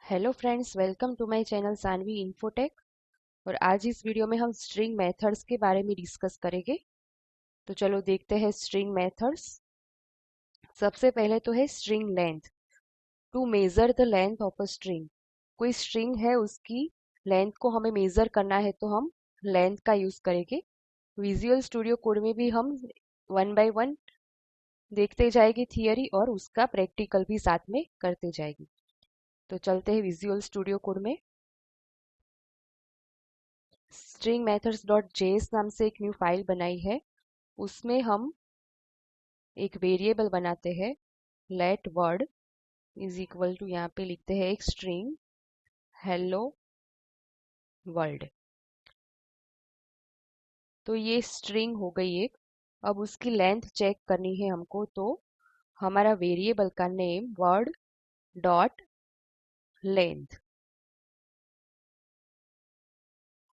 Hello friends, welcome to my channel Sanvi Infotech. और आज इस वीडियो में हम स्ट्रिंग मेथड्स के बारे में डिस्कस करेंगे। तो चलो देखते हैं स्ट्रिंग मेथड्स। सबसे पहले तो है string length. To measure the length of a string, कोई स्ट्रिंग है उसकी लेंथ को हमें मेजर करना है तो हम लेंथ का यूज करेंगे। विजुअल स्टूडियो कोड में भी हम वन बाय वन देखते जाएंगे थियरी, और उसका प्रैक्टिकल भी साथ में करते जाएंगे। तो चलते हैं विजुअल स्टूडियो कोड में। स्ट्रिंग मेथड्स डॉट जेएस नाम से एक न्यू फाइल बनाई है। उसमें हम एक वेरिएबल बनाते हैं, let word is equal to, यहाँ पे लिखते हैं एक स्ट्रिंग हेलो वर्ल्ड। तो ये स्ट्रिंग हो गई एक। अब उसकी लेंथ चेक करनी है हमको, तो हमारा वेरिएबल का नेम वर्ड डॉट लेंथ,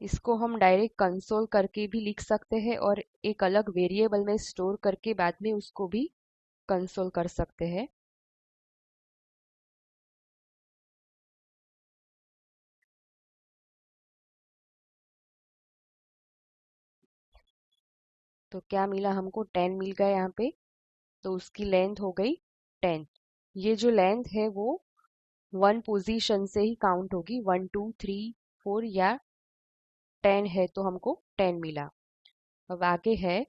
इसको हम डायरेक्ट कंसोल करके भी लिख सकते हैं और एक अलग वेरिएबल में स्टोर करके बाद में उसको भी कंसोल कर सकते हैं। तो क्या मिला हमको, 10 मिल गया यहाँ पे। तो उसकी लेंथ हो गई 10। ये जो लेंथ है वो वन पोजीशन से ही काउंट होगी, 1 2 3 4 या 10 है तो हमको 10 मिला। अब आगे है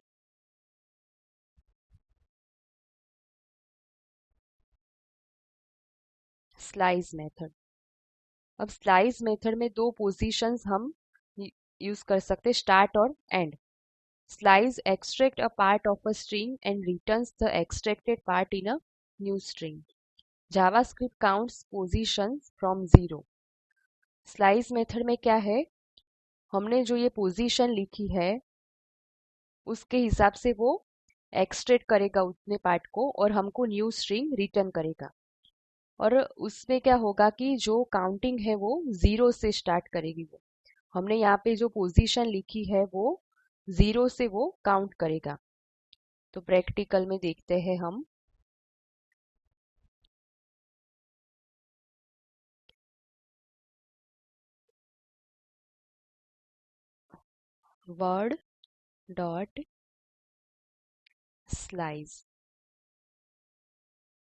स्लाइस मेथड। अब स्लाइस मेथड में दो पोजीशंस हम यूज कर सकते हैं, स्टार्ट और and. Slice extract a part of a string and returns the extracted part in a new string. JavaScript counts positions from zero. Slice method में क्या है, हमने जो ये पोजीशन लिखी है उसके हिसाब से वो एक्सट्रैक्ट करेगा उतने पार्ट को और हमको न्यू स्ट्रिंग रिटर्न करेगा। और उसमें क्या होगा कि जो काउंटिंग है वो जीरो से स्टार्ट करेगी। वो हमने यहाँ पे जो पोजीशन लिखी है वो जीरो से वो काउंट करेगा। तो प्रैक्टिकल में देखते हैं हम। Word dot slice.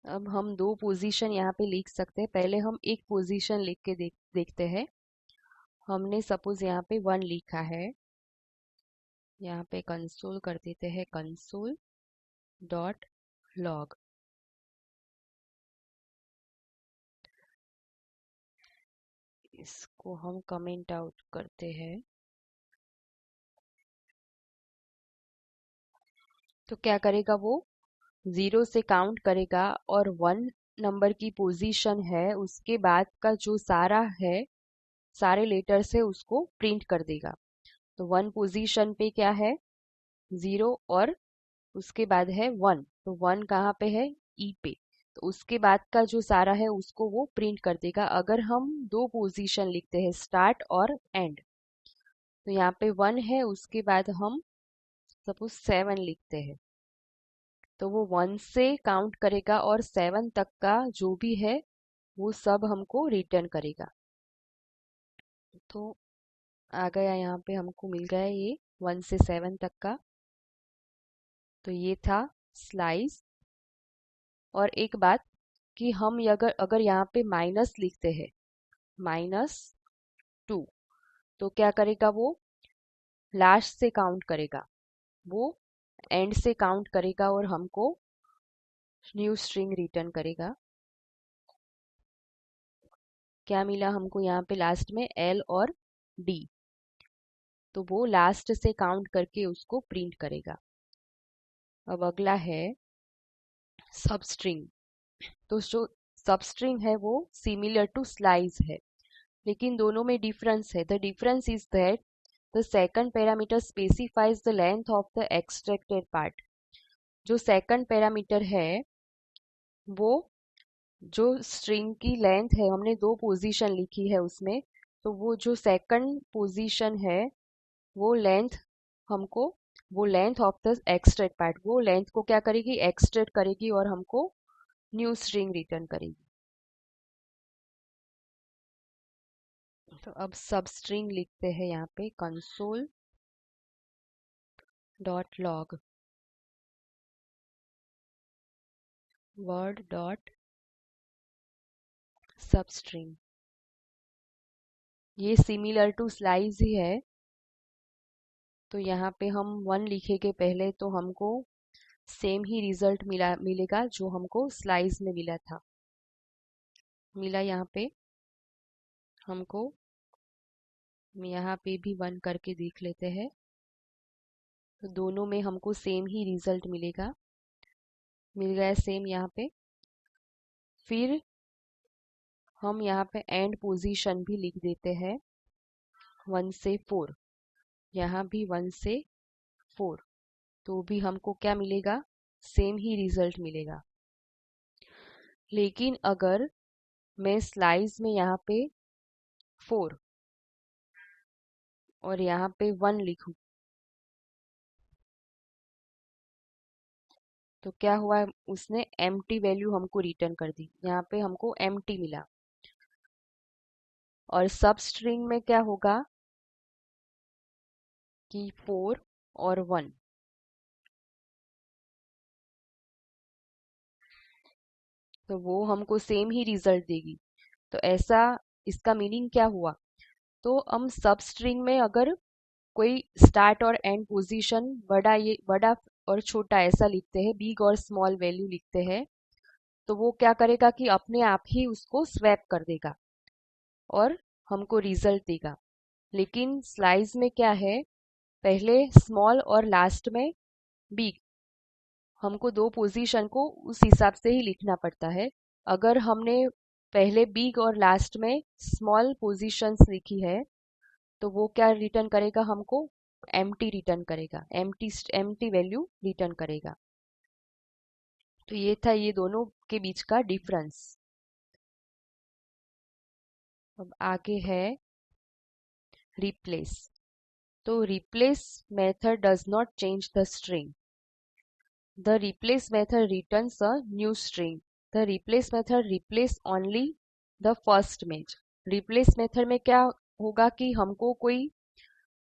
अब हम दो पोजीशन यहाँ पे लिख सकते हैं। पहले हम एक पोजीशन लिख के देखते हैं। हमने सपोज यहाँ पे 1 लिखा है, यहाँ पे कंसोल कर देते हैं, कंसोल डॉट लॉग। इसको हम कमेंट आउट करते हैं। तो क्या करेगा वो, जीरो से काउंट करेगा और 1 नंबर की पोजीशन है उसके बाद का जो सारा है, सारे लेटर्स है उसको प्रिंट कर देगा। तो 1 पोजीशन पे क्या है, जीरो, और उसके बाद है 1। तो 1 कहाँ पे है, ई पे। तो उसके बाद का जो सारा है उसको वो प्रिंट कर देगा। अगर हम दो पोजीशन लिखते हैं, स्टार्ट और एंड, तो यहाँ पे 1 है, उसके बाद हम सपोज 7 लिखते हैं, तो वो 1 से काउंट करेगा और 7 तक का जो भी है वो सब हमको रिटर्न करेगा। तो आ गया, यहाँ पे हमको मिल गया ये 1 से 7 तक का। तो ये था स्लाइस। और एक बात कि हम अगर अगर यहाँ पे माइनस लिखते हैं, -2, तो क्या करेगा वो, लास्ट से काउंट करेगा, वो एंड से काउंट करेगा और हमको न्यू स्ट्रिंग रिटर्न करेगा। क्या मिला हमको यहाँ पे लास्ट में, एल और डी। तो वो लास्ट से काउंट करके उसको प्रिंट करेगा। अब अगला है सबस्ट्रिंग। तो जो सबस्ट्रिंग है वो सिमिलर टू स्लाइस है, लेकिन दोनों में डिफरेंस है। The difference is that the second parameter specifies the length of the extracted part. जो सेकंड पैरामीटर है वो जो स्ट्रिंग की लेंथ है, हमने दो पोजीशन लिखी है उसमें, तो वो जो सेकंड पोजीशन है वो लेंथ हमको, वो length of the extract part, वो लेंथ को क्या करेगी, एक्सट्रैक्ट करेगी और हमको न्यू स्ट्रिंग रिटर्न करेगी। तो अब सब स्ट्रिंग लिखते हैं यहाँ पे console dot log word dot सब स्ट्रिंग। ये सिमिलर टू स्लाइस ही है, तो यहाँ पे हम 1 लिखेंगे पहले तो हमको सेम ही रिजल्ट मिलेगा जो हमको स्लाइस में मिला था। मिला यहाँ पे हमको, यहाँ पे भी 1 करके देख लेते हैं, तो दोनों में हमको सेम ही रिजल्ट मिलेगा। मिल गया सेम यहाँ पे। फिर हम यहाँ पे एंड पोजीशन भी लिख देते हैं 1 से 4। यहाँ भी 1 से 4, तो भी हमको क्या मिलेगा, सेम ही रिजल्ट मिलेगा। लेकिन अगर मैं स्लाइस में यहाँ पे 4 और यहाँ पे 1 लिखूं, तो क्या हुआ, उसने एम्प्टी वैल्यू हमको रिटर्न कर दी। यहाँ पे हमको एम्प्टी मिला। और सब स्ट्रिंग में क्या होगा कि 4 और 1, तो वो हमको सेम ही रिजल्ट देगी। तो ऐसा इसका मीनिंग क्या हुआ, तो हम सब स्ट्रिंग में अगर कोई स्टार्ट और एंड पोजीशन बड़ा और छोटा ऐसा लिखते हैं, बिग और स्मॉल वैल्यू लिखते हैं, तो वो क्या करेगा कि अपने आप ही उसको स्वैप कर देगा और हमको रिजल्ट देगा। लेकिन स्लाइस में क्या है, पहले स्मॉल और लास्ट में बिग, हमको दो पोजीशन को उस हिसाब से ही लिखना पड़ता है। अगर हमने पहले बिग और लास्ट में स्मॉल पोजीशंस लिखी है, तो वो क्या रिटर्न करेगा, हमको एम्प्टी रिटर्न करेगा, एम्प्टी वैल्यू रिटर्न करेगा। तो ये था ये दोनों के बीच का डिफरेंस। अब आगे है रिप्लेस। तो replace method does not change the string. The replace method returns a new string. The replace method replace only the first match. Replace method में क्या होगा कि हमको कोई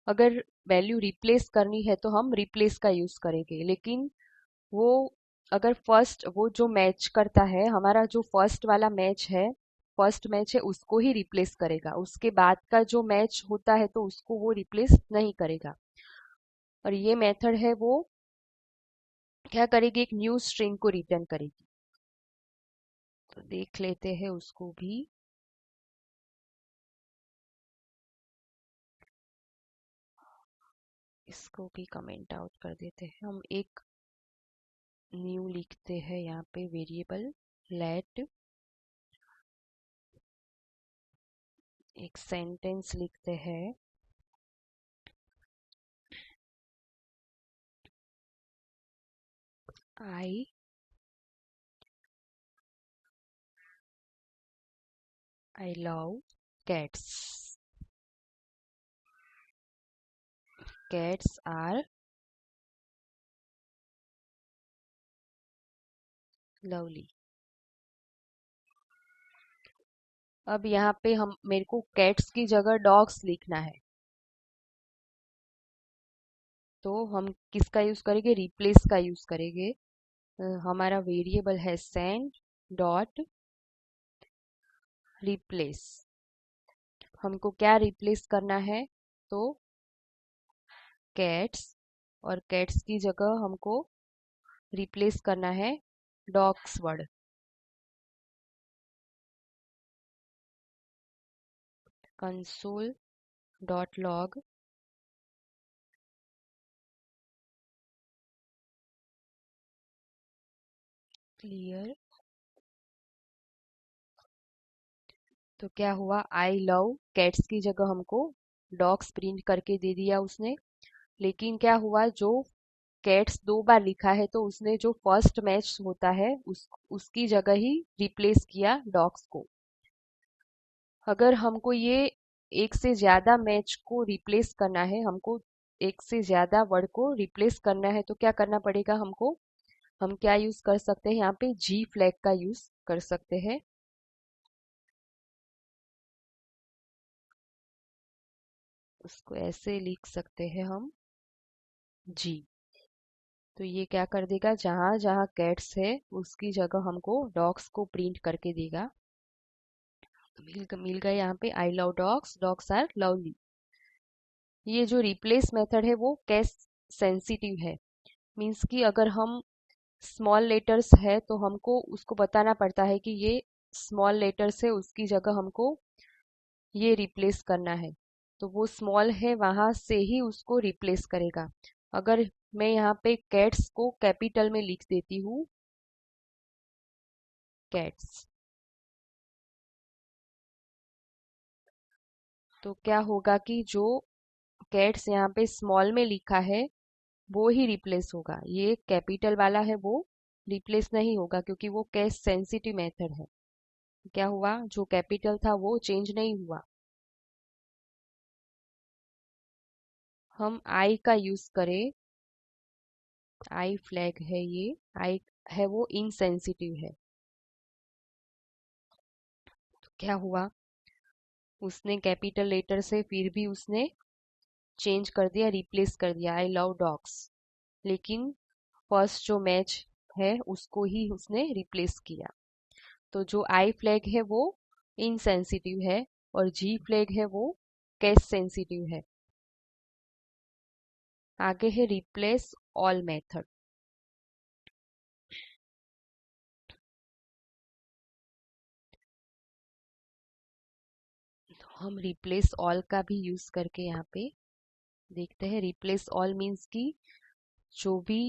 अगर वैल्यू रिप्लेस करनी है तो हम रिप्लेस का यूज करेंगे। लेकिन वो अगर फर्स्ट वो जो मैच करता है, हमारा जो फर्स्ट वाला मैच है, फर्स्ट मैच है उसको ही रिप्लेस करेगा। उसके बाद का जो मैच होता है तो उसको वो रिप्लेस नहीं करेगा। और ये मेथड है वो क्या करेगी, एक न्यू स्ट्रिंग को रिटर्न करेगी। तो देख लेते हैं उसको भी। इसको भी कमेंट आउट कर देते हैं। हम एक न्यू लिखते हैं यहाँ पे वेरिएबल लेट, एक सेंटेंस लिखते हैं I love cats, cats are lovely. अब यहाँ पे हम मेरे को कैट्स की जगह डॉग्स लिखना है, तो हम किसका यूज करेंगे, रिप्लेस का यूज करेंगे। हमारा वेरिएबल है सेंड डॉट रिप्लेस। हमको क्या रिप्लेस करना है, तो कैट्स, और कैट्स की जगह हमको रिप्लेस करना है dogs word. Console dot log clear. तो क्या हुआ, आई लव कैट्स की जगह हमको डॉग्स प्रिंट करके दे दिया उसने। लेकिन क्या हुआ, जो कैट्स 2 बार लिखा है तो उसने जो फर्स्ट मैच होता है उसकी जगह ही रिप्लेस किया डॉग्स को। अगर हमको ये एक से ज्यादा मैच को रिप्लेस करना है, हमको एक से ज्यादा वर्ड को रिप्लेस करना है, तो क्या करना पड़ेगा हमको, हम क्या यूज कर सकते हैं, यहाँ पे जी फ्लैग का यूज कर सकते हैं। उसको ऐसे लिख सकते हैं हम जी। तो ये क्या कर देगा, जहां जहां कैट्स है उसकी जगह हमको डॉग्स को प्रिंट करके देगा। तो मिल गए यहाँ पे I love dogs, dogs are lovely. ये जो रिप्लेस मेथड है वो केस सेंसिटिव है। मीन्स कि अगर हम स्मॉल लेटर्स है तो हमको उसको बताना पड़ता है कि ये स्मॉल लेटर्स है, उसकी जगह हमको ये रिप्लेस करना है। तो वो स्मॉल है वहां से ही उसको रिप्लेस करेगा। अगर मैं यहाँ पे कैट्स को कैपिटल में लिख देती हूँ, कैट्स, तो क्या होगा कि जो कैट्स यहाँ पे स्मॉल में लिखा है वो ही रिप्लेस होगा। ये कैपिटल वाला है वो रिप्लेस नहीं होगा क्योंकि वो केस सेंसिटिव मेथड है। क्या हुआ, जो कैपिटल था वो चेंज नहीं हुआ। हम आई का यूज करें, आई फ्लैग है ये, आई है वो इनसेंसिटिव है। तो क्या हुआ, उसने कैपिटल लेटर से फिर भी उसने चेंज कर दिया, रिप्लेस कर दिया आई लव डॉग्स। लेकिन फर्स्ट जो मैच है उसको ही उसने रिप्लेस किया। तो जो आई फ्लैग है वो इनसेंसिटिव है और जी फ्लैग है वो केस सेंसिटिव है। आगे है रिप्लेस ऑल मेथड। तो हम रिप्लेस ऑल का भी यूज करके यहाँ पे देखते हैं। रिप्लेस ऑल मीन्स कि जो भी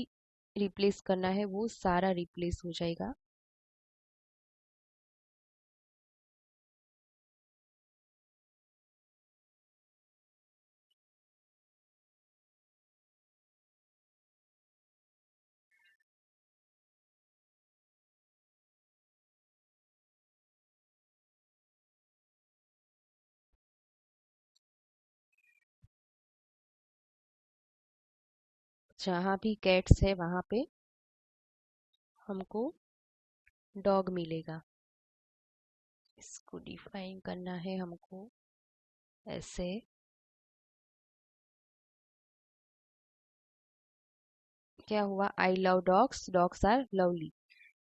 रिप्लेस करना है वो सारा रिप्लेस हो जाएगा। जहाँ भी कैट्स है वहां पे हमको डॉग मिलेगा। इसको डिफाइन करना है हमको ऐसे। क्या हुआ, I love dogs, dogs are lovely.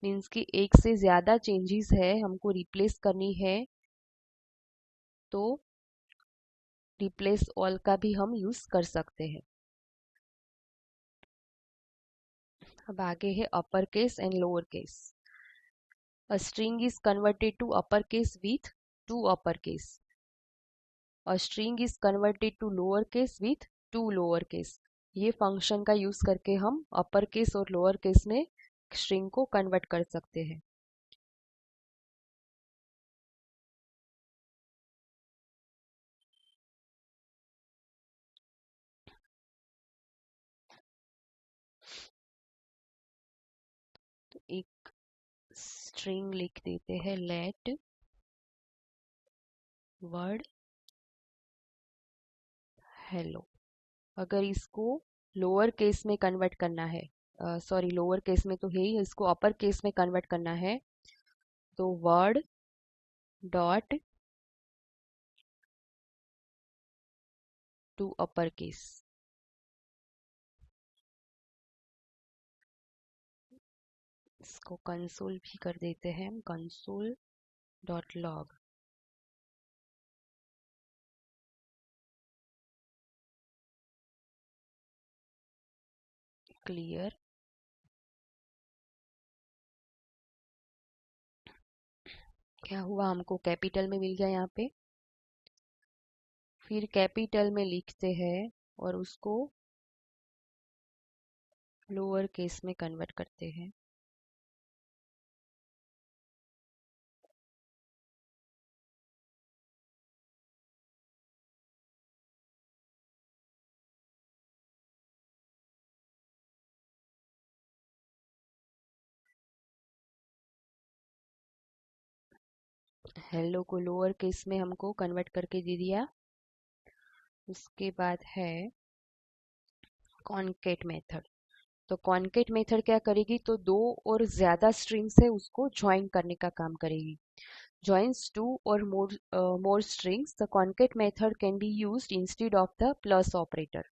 Means कि एक से ज्यादा चेंजेस है हमको रिप्लेस करनी है तो रिप्लेस ऑल का भी हम यूज कर सकते हैं। अब आगे है upper case and lower case. A string is converted to uppercase with two uppercase. A string is converted to lowercase with two lowercase. ये फंक्शन का यूज करके हम अपर केस और लोअर केस में स्ट्रिंग को कन्वर्ट कर सकते हैं। तो एक स्ट्रिंग लिख देते हैं लेट वर्ड हेलो। अगर इसको लोअर केस में कन्वर्ट करना है, सॉरी लोअर केस में तो है ही, इसको अपर केस में कन्वर्ट करना है तो word dot to upper case. इसको कंसोल भी कर देते हैं हम, कंसोल डॉट लॉग। क्लियर। क्या हुआ, हमको कैपिटल में मिल गया यहाँ पे। फिर कैपिटल में लिखते हैं और उसको लोअर केस में कन्वर्ट करते हैं। हेलो को लोअर केस में हमको कन्वर्ट करके दे दिया। उसके बाद है कॉन्केट मेथड। तो कॉन्केट मेथड क्या करेगी, तो दो और ज्यादा स्ट्रिंग्स है उसको ज्वाइन करने का काम करेगी। joins two or more strings, the concat method can be used instead of the plus operator.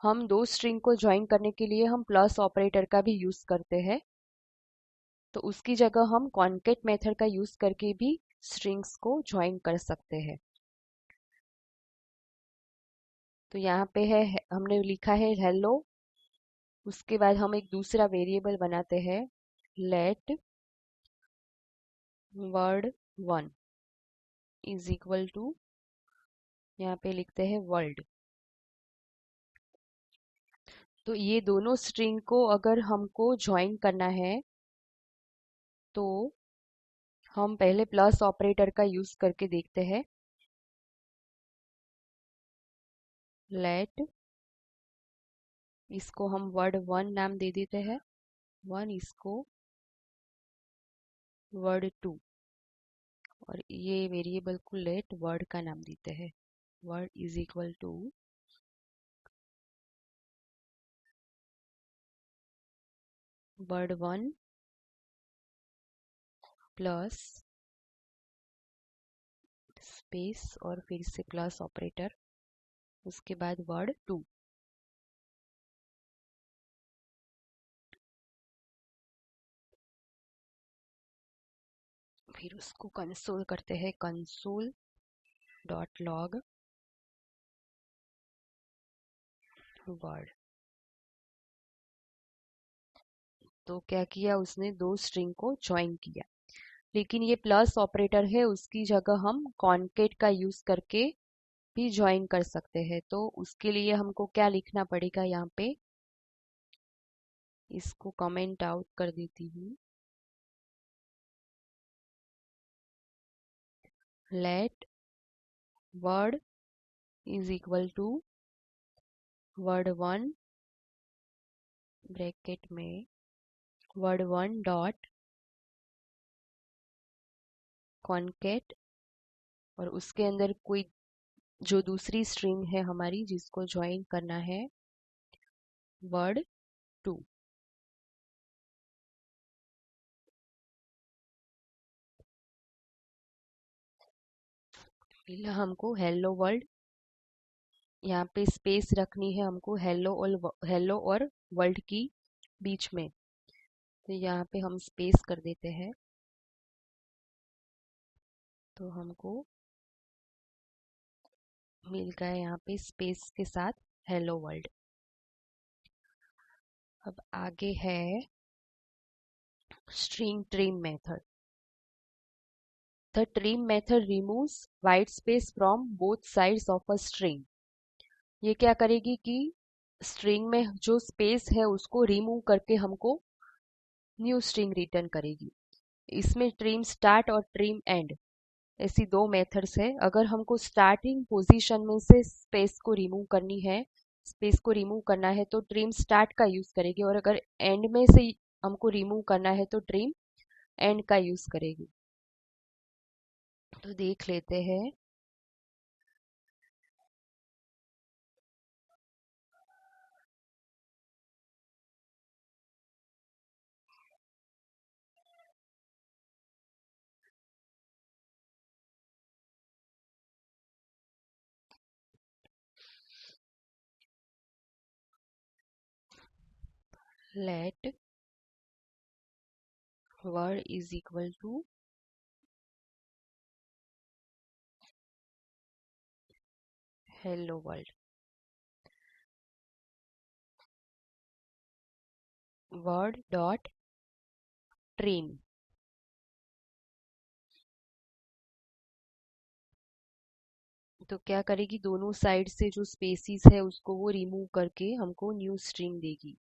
हम दो स्ट्रिंग को ज्वाइन करने के लिए हम प्लस ऑपरेटर का भी यूज करते हैं, तो उसकी जगह हम कॉन्केट मेथड का यूज करके भी स्ट्रिंग्स को ज्वाइन कर सकते हैं। तो यहाँ पे है, हमने लिखा है हेलो, उसके बाद हम एक दूसरा वेरिएबल बनाते हैं, let word one is equal to, यहाँ पे लिखते हैं वर्ल्ड। तो ये दोनों स्ट्रिंग को अगर हमको ज्वाइन करना है तो हम पहले प्लस ऑपरेटर का यूज करके देखते हैं। लेट, इसको हम वर्ड वन नाम दे देते हैं, वन, इसको वर्ड टू, और ये वेरिएबल को लेट वर्ड का नाम देते हैं। Word is equal to word one plus space और फिर से प्लस ऑपरेटर, उसके बाद वर्ड टू। फिर उसको कंसोल करते हैं, कंसोल डॉट लॉग वर्ड। तो क्या किया उसने, दो स्ट्रिंग को ज्वाइन किया, लेकिन ये प्लस ऑपरेटर है, उसकी जगह हम कॉन्केट का यूज करके भी ज्वाइन कर सकते हैं। तो उसके लिए हमको क्या लिखना पड़ेगा, यहाँ पे इसको कमेंट आउट कर देती हूँ, let word is equal to word one bracket में वर्ड वन डॉट कॉन्केट, और उसके अंदर कोई जो दूसरी स्ट्रिंग है हमारी जिसको ज्वाइन करना है, वर्ड टू। पहला हमको हेलो वर्ल्ड, यहाँ पे स्पेस रखनी है हमको हेलो और वर्ल्ड की बीच में, तो यहाँ पे हम स्पेस कर देते हैं, तो हमको मिल गया यहाँ पे स्पेस के साथ हेलो वर्ल्ड। अब आगे है string trim method. The trim method removes white space from both sides of a string. ये क्या करेगी कि स्ट्रिंग में जो स्पेस है उसको रिमूव करके हमको न्यू स्ट्रिंग रिटर्न करेगी। इसमें ट्रिम स्टार्ट और ट्रिम एंड ऐसी दो मेथड्स है। अगर हमको स्टार्टिंग पोजीशन में से स्पेस को रिमूव करनी है, स्पेस को रिमूव करना है तो ट्रिम स्टार्ट का यूज करेगी, और अगर एंड में से हमको रिमूव करना है तो ट्रिम एंड का यूज करेगी। तो देख लेते हैं। Let word is equal to hello world, word dot trim. तो क्या करेगी, दोनों साइड से जो स्पेसिस है उसको वो रिमूव करके हमको न्यू स्ट्रिंग देगी।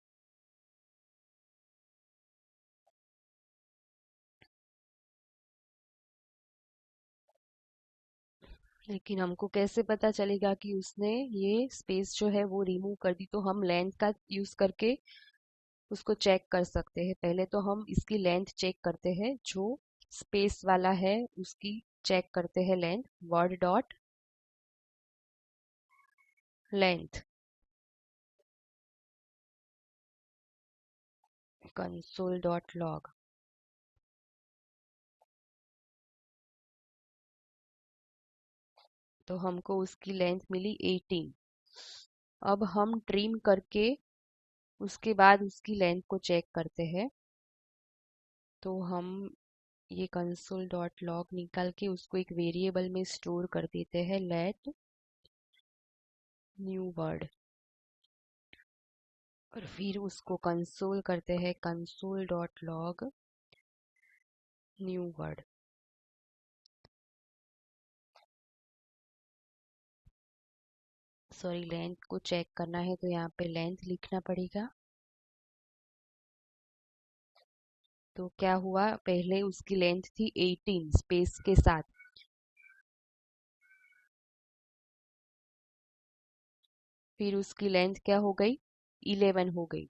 लेकिन हमको कैसे पता चलेगा कि उसने ये स्पेस जो है वो रिमूव कर दी, तो हम लेंथ का यूज करके उसको चेक कर सकते हैं। पहले तो हम इसकी लेंथ चेक करते हैं, जो स्पेस वाला है उसकी चेक करते हैं length, word dot length console dot log. तो हमको उसकी लेंथ मिली 18। अब हम ट्रिम करके उसके बाद उसकी लेंथ को चेक करते हैं। तो हम ये कंसोल डॉट लॉग निकाल के उसको एक वेरिएबल में स्टोर कर देते हैं, लेट न्यू वर्ड। और फिर उसको कंसोल करते हैं, console dot log new word. Sorry, length को चेक करना है तो यहाँ पे लेंथ लिखना पड़ेगा। तो क्या हुआ, पहले उसकी लेंथ थी 18 स्पेस के साथ, फिर उसकी लेंथ क्या हो गई, 11 हो गई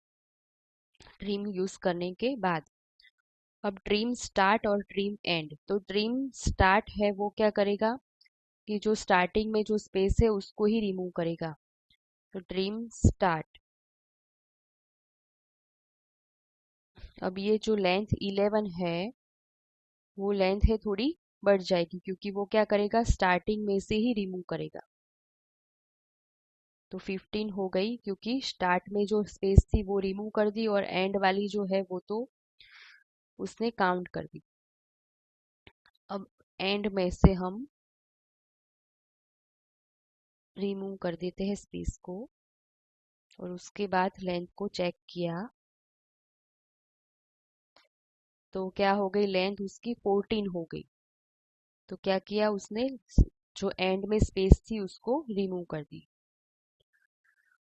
ट्रिम यूज करने के बाद। अब ट्रिम स्टार्ट और ट्रिम एंड। तो ट्रिम स्टार्ट है वो क्या करेगा कि जो स्टार्टिंग में जो स्पेस है उसको ही रिमूव करेगा। तो ट्रिम स्टार्ट। अब ये जो लेंथ 11 है वो लेंथ है थोड़ी बढ़ जाएगी, क्योंकि वो क्या करेगा, स्टार्टिंग में से ही रिमूव करेगा। तो 15 हो गई, क्योंकि स्टार्ट में जो स्पेस थी वो रिमूव कर दी और एंड वाली जो है वो तो उसने काउंट कर दी। अब एंड में से हम रिमूव कर देते हैं स्पेस को, और उसके बाद लेंथ को चेक किया तो क्या हो गई, लेंथ उसकी 14 हो गई। तो क्या किया उसने, जो एंड में स्पेस थी उसको रिमूव कर दी।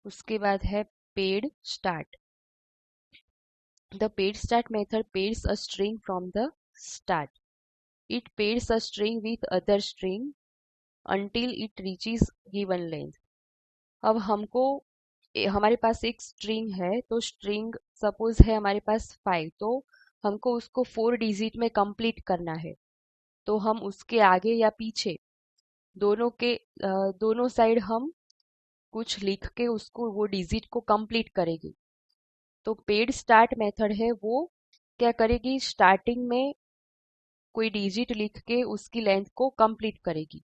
उसके बाद है paid start. The paid start method pairs a string from the start. It pairs a string with other string until it reaches given length. अब हमको हमारे पास एक स्ट्रिंग है, तो स्ट्रिंग सपोज है हमारे पास 5, तो हमको उसको 4 डिजिट में कंप्लीट करना है। तो हम उसके आगे या पीछे दोनों के दोनों साइड हम कुछ लिख के उसको वो डिजिट को कंप्लीट करेगी। तो पेड स्टार्ट मेथड है वो क्या करेगी, स्टार्टिंग में कोई डिजिट लिख के उसकी लेंथ को कंप्लीट करेगी।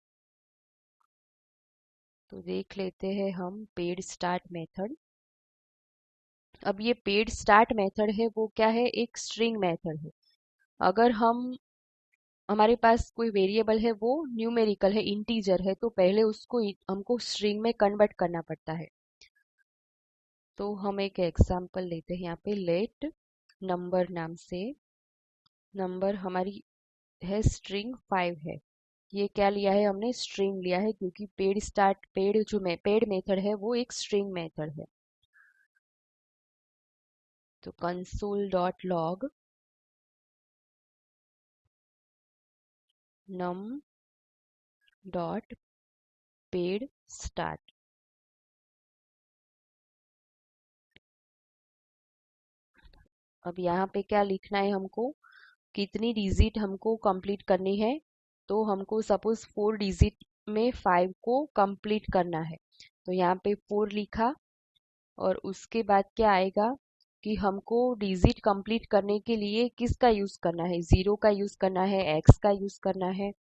तो देख लेते हैं हम पेड स्टार्ट मेथड। अब ये पेड स्टार्ट मेथड है वो क्या है, एक स्ट्रिंग मेथड है। अगर हम हमारे पास कोई वेरिएबल है वो न्यूमेरिकल है, इंटीजर है, तो पहले उसको हमको स्ट्रिंग में कन्वर्ट करना पड़ता है। तो हम एक एग्जांपल लेते हैं यहाँ पे, लेट नंबर नाम से। नंबर हमारी है स्ट्रिंग 5 है। ये क्या लिया है हमने, स्ट्रिंग लिया है, क्योंकि पेड स्टार्ट पेड जो पेड मेथड है वो एक स्ट्रिंग मेथड है। तो console dot log num dot pad start. अब यहाँ पे क्या लिखना है हमको, कितनी डिजिट हमको कंप्लीट करनी है। तो हमको सपोज 4 डिजिट में 5 को कंप्लीट करना है। तो यहाँ पे 4 लिखा, और उसके बाद क्या आएगा कि हमको डिजिट कंप्लीट करने के लिए किसका यूज करना है, 0 का यूज करना है, एक्स का यूज करना है।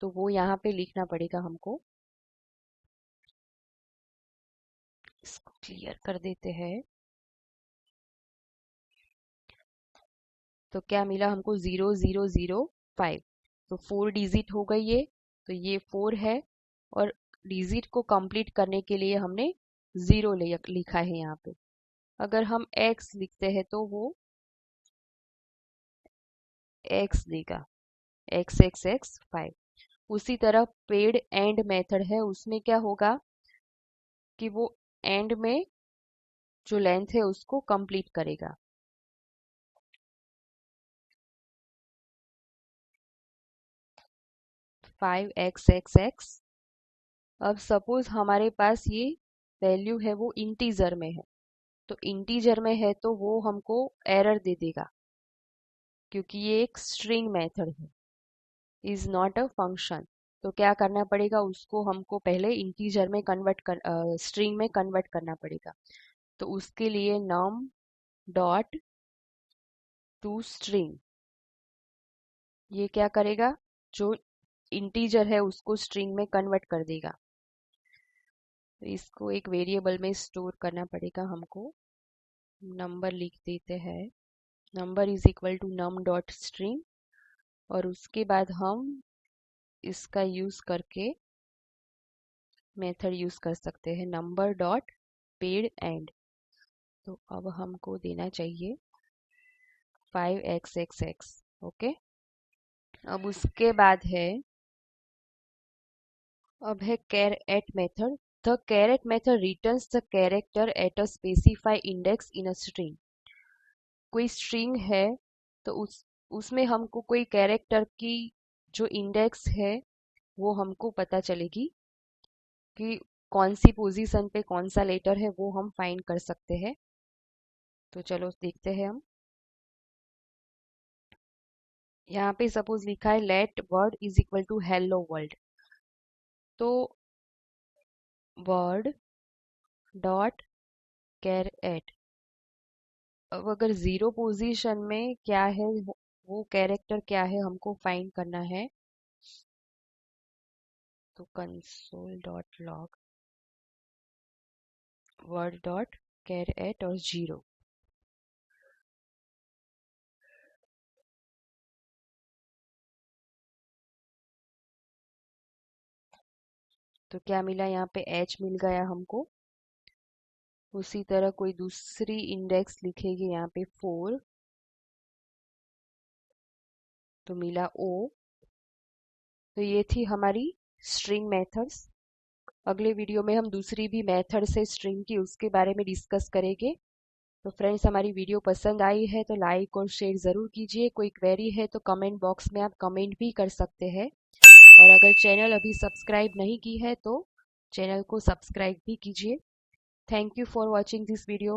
तो वो यहाँ पे लिखना पड़ेगा हमको। इसको क्लियर कर देते हैं। तो क्या मिला हमको, 0005। तो 4 डिजिट हो गई ये। तो ये 4 है, और डिजिट को कंप्लीट करने के लिए हमने 0 लिखा है यहाँ पे। अगर हम x लिखते हैं तो वो x देगा, x 5। उसी तरह पेड एंड मेथड है, उसमें क्या होगा कि वो एंड में जो लेंथ है उसको कंप्लीट करेगा। 5x। अब सपोज हमारे पास ये वैल्यू है वो इंटीजर में है। तो इंटीजर में है तो वो हमको एरर दे देगा, क्योंकि ये एक स्ट्रिंग मेथड है, इज नॉट अ फंक्शन। तो क्या करना पड़ेगा, उसको हमको पहले इंटीजर में कन्वर्ट कर स्ट्रिंग में कन्वर्ट करना पड़ेगा। तो उसके लिए नम डॉट टू स्ट्रिंग, ये क्या करेगा, जो इंटीजर है उसको स्ट्रिंग में कन्वर्ट कर देगा। तो इसको एक वेरिएबल में स्टोर करना पड़ेगा हमको। नंबर लिख देते हैं, number is equal to num dot string, और उसके बाद हम इसका यूज करके मेथड यूज कर सकते हैं नंबर डॉट पेड एंड। तो अब हमको देना चाहिए 5xxx। ओके, अब उसके बाद है, अब है char at method। The char at method returns the character at a specified index in a string। कोई स्ट्रिंग है तो उसमें हमको कोई कैरेक्टर की जो इंडेक्स है वो हमको पता चलेगी कि कौन सी पोजीशन पे कौन सा लेटर है, वो हम फाइंड कर सकते हैं। तो चलो देखते हैं हम। यहाँ पे सपोज लिखा है let word is equal to hello world. तो वर्ड डॉट कैर एट, अब अगर जीरो पोजीशन में क्या है वो कैरेक्टर क्या है हमको फाइंड करना है। तो console dot log word dot char at और जीरो। तो क्या मिला, यहाँ पे एच मिल गया हमको। उसी तरह कोई दूसरी इंडेक्स लिखेगी यहाँ पे 4, तो मिला ओ। तो ये थी हमारी स्ट्रिंग मेथड्स। अगले वीडियो में हम दूसरी भी मेथड से स्ट्रिंग की उसके बारे में डिस्कस करेंगे। तो फ्रेंड्स, हमारी वीडियो पसंद आई है तो लाइक और शेयर ज़रूर कीजिए। कोई क्वेरी है तो कमेंट बॉक्स में आप कमेंट भी कर सकते हैं। और अगर चैनल अभी सब्सक्राइब नहीं की है तो चैनल को सब्सक्राइब भी कीजिए। Thank you for watching this video.